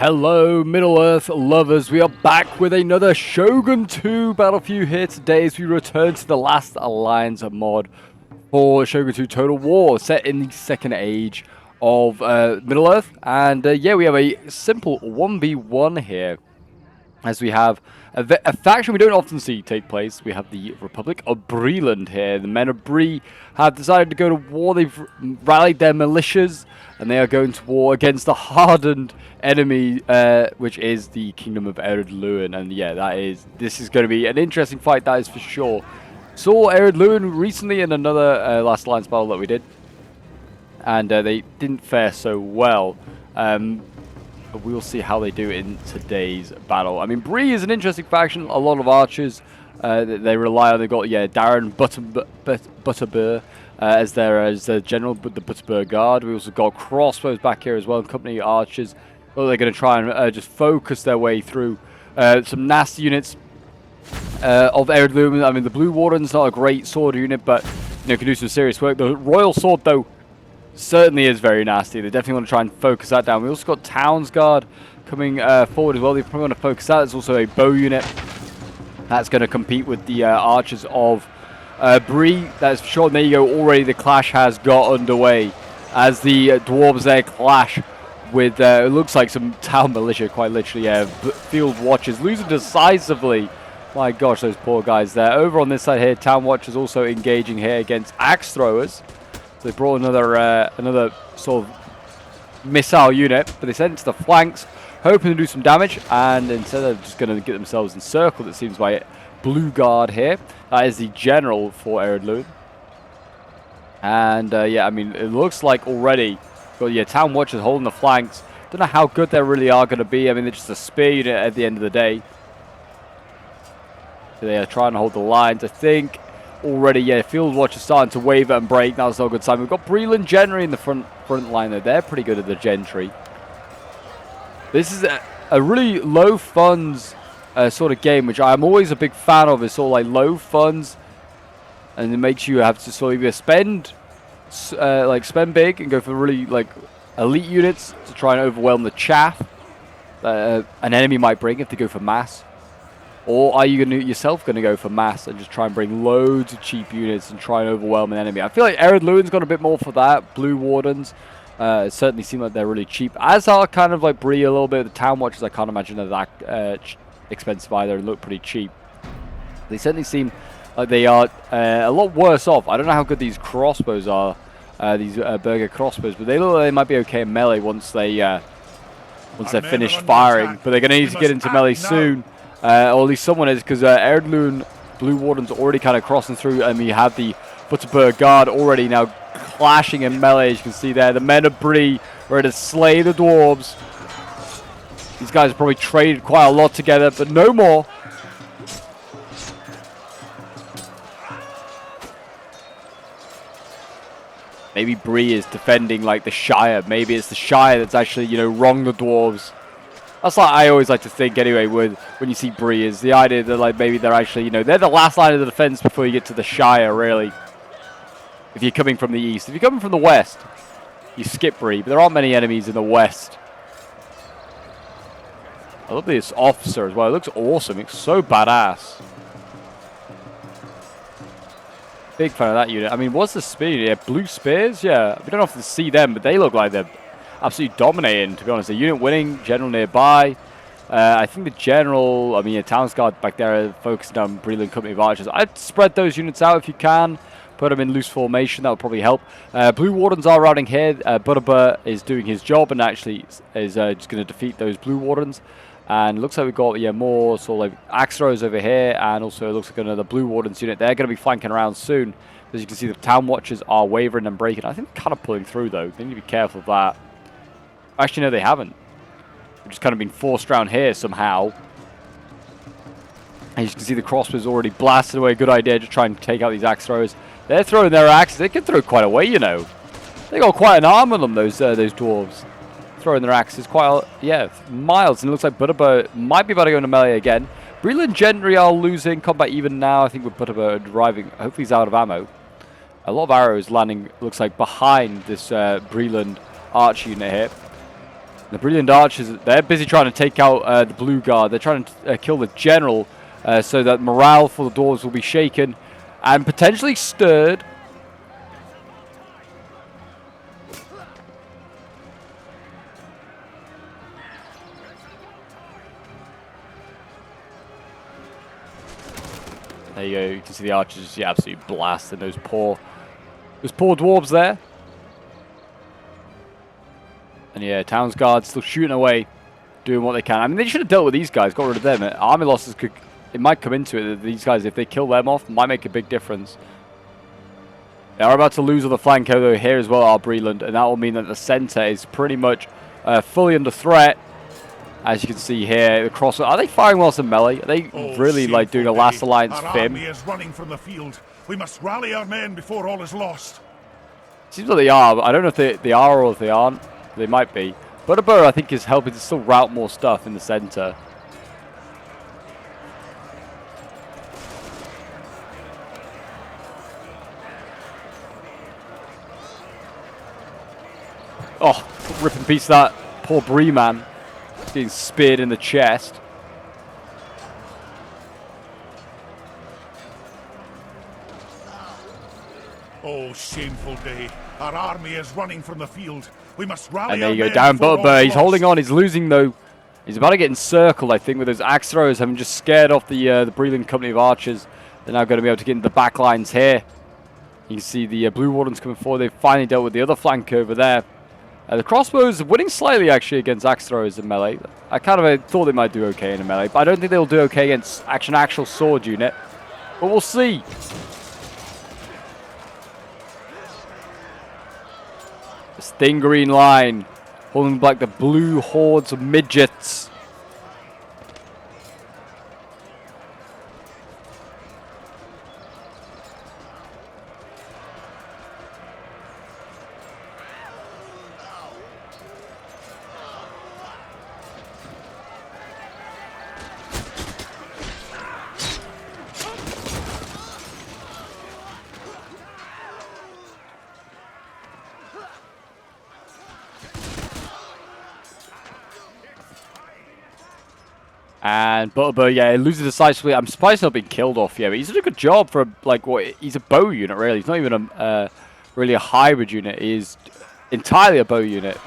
Hello Middle-earth lovers, we are back with another Shogun 2 Battlefield here today as we return to the Last Alliance mod for Shogun 2 Total War, set in the second age of Middle-earth. And yeah, we have a simple 1v1 here, as we have a faction we don't often see take place. We have the Republic of Breland here. The men of Bree have decided to go to war. They've rallied their militias, and they are going to war against the hardened enemy, which is the Kingdom of Ered Luin. And yeah, this is going to be an interesting fight, that is for sure. Saw Ered Luin recently in another Last Alliance battle that we did, and they didn't fare so well. But we'll see how they do in today's battle. I mean, Bree is an interesting faction. A lot of archers they rely on. They've got Darren Butterbur as their general, but the Butterbur Guard. We also got crossbows back here as well, company archers. Well, they're going to try and just focus their way through some nasty units of Ered Luin. I mean, the Blue Warden's not a great sword unit, but can do some serious work. The Royal Sword, though, certainly is very nasty. They definitely want to try and focus that down. We also got Town's Guard coming forward as well. They probably want to focus that. There's also a bow unit that's going to compete with the archers of Bree. That's for sure. And there you go. Already the clash has got underway as the dwarves there clash with it looks like some town militia, quite literally. Field watchers losing decisively. My gosh, those poor guys there. Over on this side here, town watchers also engaging here against axe throwers. So they brought another sort of missile unit, but they sent it to the flanks, hoping to do some damage, and instead they're just going to get themselves encircled, it seems, by Blue Guard here. That is the general for Ered Luin. And yeah, I mean, it looks like already got town watchers holding the flanks. Don't know how good they really are going to be. I mean, they're just a spear unit at the end of the day. So they are trying to hold the lines, I think. Already, field watchers starting to waver and break. That's not a good sign. We've got Breland Gentry in the front line there. They're pretty good at the Gentry. This is a really low funds sort of game, which I'm always a big fan of. It's sort of like low funds, and it makes you have to sort of either spend big and go for really elite units to try and overwhelm the chaff an enemy might bring if they go for mass. Or are you yourself going to go for mass and just try and bring loads of cheap units and try and overwhelm an enemy? I feel like Ered Luin's got a bit more for that. Blue Wardens certainly seem like they're really cheap, as are kind of like Bree a little bit. The Town Watchers, I can't imagine they're that expensive either and look pretty cheap. They certainly seem like they are a lot worse off. I don't know how good these crossbows are, these Burger crossbows, but they look like they might be okay in melee once they're finished firing. But they're going to need to get into melee soon. Or at least someone is, because Ered Luin Blue Warden's already kind of crossing through, and we have the Butterbur Guard already now clashing in melee, as you can see there. The men of Bree ready to slay the dwarves. These guys have probably traded quite a lot together, but no more. Maybe Bree is defending like the Shire. Maybe it's the Shire that's actually, wronged the dwarves. That's like I always like to think anyway when you see Bree, is the idea that maybe they're actually, they're the last line of the defense before you get to the Shire, really. If you're coming from the east. If you're coming from the west, you skip Bree, but there aren't many enemies in the west. I love this officer as well. It looks awesome. It's so badass. Big fan of that unit. I mean, what's the spear? Yeah, blue spears? Yeah, we don't often see them, but they look like they're absolutely dominating, to be honest. The unit winning, general nearby. I think the general, Town's Guard back there focusing on Breland Company of Archers. I'd spread those units out if you can. Put them in loose formation, that would probably help. Blue Wardens are routing here. Butterbur is doing his job and actually is just going to defeat those Blue Wardens. And looks like we've got more sort of like axe throwers over here, and also it looks like another Blue Wardens unit. They're going to be flanking around soon. As you can see, the Town Watchers are wavering and breaking. I think they're kind of pulling through, though. They need to be careful of that. Actually, no, they haven't. They've just kind of been forced around here somehow. As you can see, the crossbows already blasted away. Good idea, just try and take out these axe throwers. They're throwing their axes. They can throw quite a way, They got quite an arm on them, those dwarves. Throwing their axes quite, miles. And it looks like Butterbur might be about to go into melee again. Breland Gentry are losing combat even now. I think with Butterbur driving. Hopefully he's out of ammo. A lot of arrows landing, looks like, behind this Breland Arch unit here. The Brilliant Archers, they're busy trying to take out the Blue Guard. They're trying to kill the General so that morale for the Dwarves will be shaken and potentially stirred. There you go. You can see the Archers just absolutely blasting those poor Dwarves there. And yeah, Town's Guard still shooting away, doing what they can. I mean, they should have dealt with these guys, got rid of them. Army losses could, it might come into it that these guys, if they kill them off, might make a big difference. They are about to lose on the flank though here as well, Breland, and that will mean that the center is pretty much fully under threat. As you can see here, the cross. Are they firing whilst in melee? Are they really like doing a last alliance fim? Army is running from the field. We must rally our men before all is lost. Seems like they are, but I don't know if they are or if they aren't. They might be. Butterbur, I think, is helping to still route more stuff in the center. Oh, rip and piece that poor Bree man. Getting speared in the chest. Oh, shameful day. Our army is running from the field. We must rally. And there you go, down Butterbur. He's holding on. He's losing though. He's about to get encircled, I think, with those axe throwers having just scared off the Breland company of archers. They're now going to be able to get into the back lines here. You can see the Blue Wardens coming forward. They've finally dealt with the other flank over there. The crossbows are winning slightly, actually, against axe throwers in melee. I kind of thought they might do okay in a melee, but I don't think they'll do okay against an actual sword unit. But we'll see. This thin green line, holding back the blue hordes of midgets. And Butterbur, yeah, loses decisively. I'm surprised he's not been killed off yet, but he's done a good job for, like, what, he's a bow unit, really. He's not even really a hybrid unit. He's entirely a bow unit.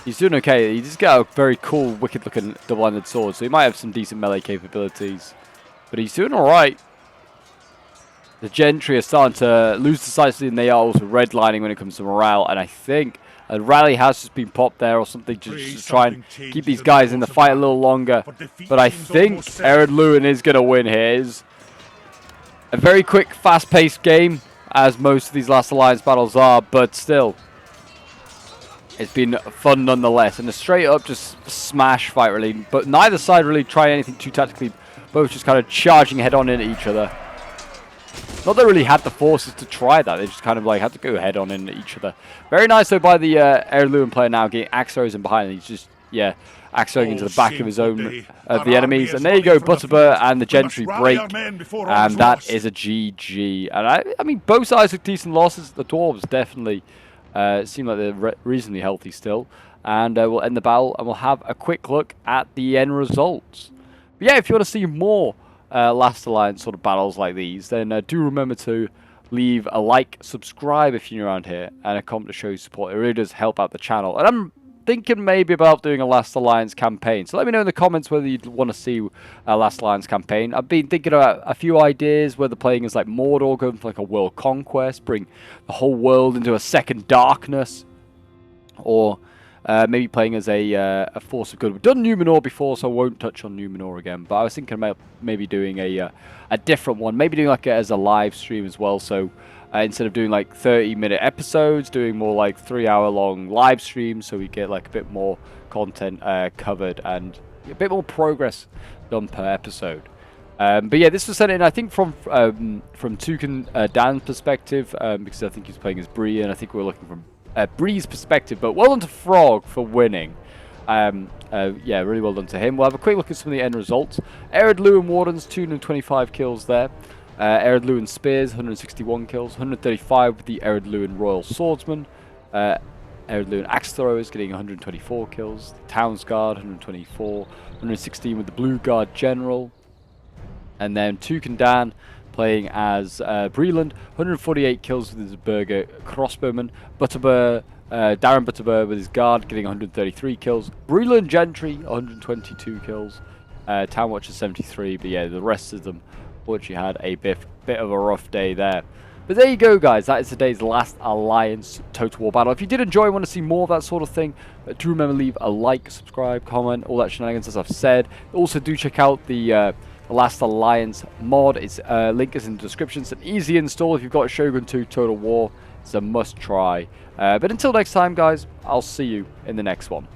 He's doing okay. He just got a very cool, wicked-looking double-handed sword, so he might have some decent melee capabilities. But he's doing all right. The Gentry are starting to lose decisively, and they are also redlining when it comes to morale, and I think a rally has just been popped there or something just to try and keep these guys in the fight a little longer. But I think Ered Luin is going to win here. It's a very quick, fast-paced game, as most of these Last Alliance battles are, but still, it's been fun nonetheless. And a straight-up just smash fight, really. But neither side really tried anything too tactically. Both just kind of charging head-on into each other. Not that they really had the forces to try that. They just kind of like had to go head on into each other. Very nice though by the Ered Luin player now getting axe throws in behind. He's just, yeah, axe throwing into the back of his own, of the enemies. And there you go, Butterbur and the Gentry break. And that is a GG. And I mean, both sides with decent losses. The Dwarves definitely seem like they're reasonably healthy still. And we'll end the battle and we'll have a quick look at the end results. But yeah, if you want to see more Last Alliance sort of battles like these, then do remember to leave a like, subscribe if you're new around here, and a comment to show your support. It really does help out the channel. And I'm thinking maybe about doing a Last Alliance campaign, so let me know in the comments whether you'd want to see a Last Alliance campaign. I've been thinking about a few ideas, whether playing as like Mordor, going for like a world conquest, bring the whole world into a second darkness, or maybe playing as a force of good. We've done Numenor before, so I won't touch on Numenor again. But I was thinking about maybe doing a different one. Maybe doing like it as a live stream as well. So instead of doing like 30-minute episodes, doing more like 3-hour-long live streams, so we get like a bit more content covered and a bit more progress done per episode. But yeah, this was sent in, I think, from Toucan Dan's perspective, because I think he's playing as Bree, and I think we're looking from Bree's perspective, but well done to Frog for winning. Yeah, really well done to him. We'll have a quick look at some of the end results. Ered Luin Wardens, 225 kills there. Ered Luin Spears, 161 kills. 135 with the Ered Luin Royal Swordsman. Ered Heirloom Axe Throwers getting 124 kills. Towns Guard 124, 116 with the Blue Guard General. And then Toucan Dan playing as Breland, 148 kills with his Burger Crossbowman. Darren Butterbur with his Guard getting 133 kills. Breland Gentry 122 kills. Town Watcher 73, but yeah, the rest of them fortunately had a bit of a rough day there. But there you go, guys. That is today's last Alliance Total War battle. If you did enjoy and want to see more of that sort of thing, do remember leave a like, subscribe, comment, all that shenanigans as I've said. Also, do check out the Last Alliance mod. Its link is in the description. It's an easy install if you've got Shogun 2 Total War. It's a must try. But until next time, guys, I'll see you in the next one.